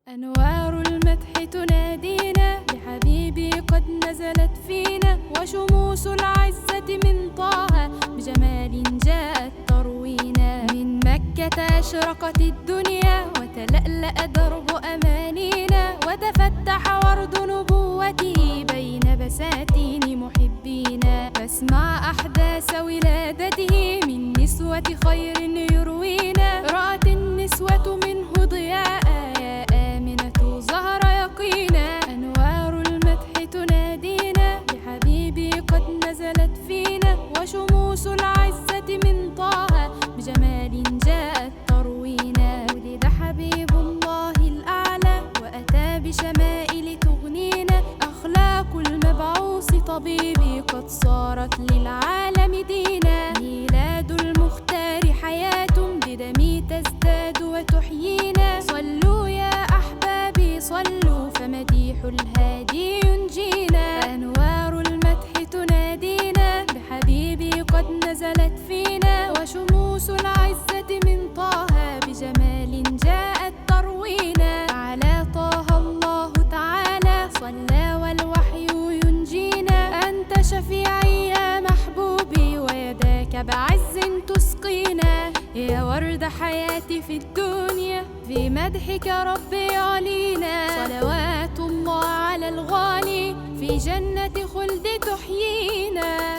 أنوار المدح تنادينا بحبيبي قد نزلت فينا، وشموس العزة من طه بجمال جاءت تروينا. من مكة أشرقت الدنيا وتلألأ درب أمانينا، وتفتح ورد نبوته بين بساتين محبينا. فاسمع أحداث ولادته من نسوة خير يروينا. رأت النسوة منه ضياء يا آمنة ظهر يقينا. أنوار المدح تنادينا بحبيبي قد نزلت فينا، وشموس العزة من طه بجمال جاءت تروينا. ولد حبيب الله الأعلى وأتى بشمائل تغنينا. أخلاق المبعوث طبيبي قد صارت للعالم دينا. ميلاد المختار حياة بدمي تزداد وتحيينا. صلوا يا أحبابي صلوا فمديح الهادي ينجينا. أنوار المدح تنادينا بحبيبي قد نزلت فينا، وشموس العزة من طه بجمال جاءت تروينا. على طه الله تعالى صلى والوحي ينجينا. أنت شفيعي يا محبوبي ويداك بعز تسقينا. يا ورد حياتي في الدنيا في مدحك ربي علينا. صلوات الله على الغالي في جنة خلد تحيينا.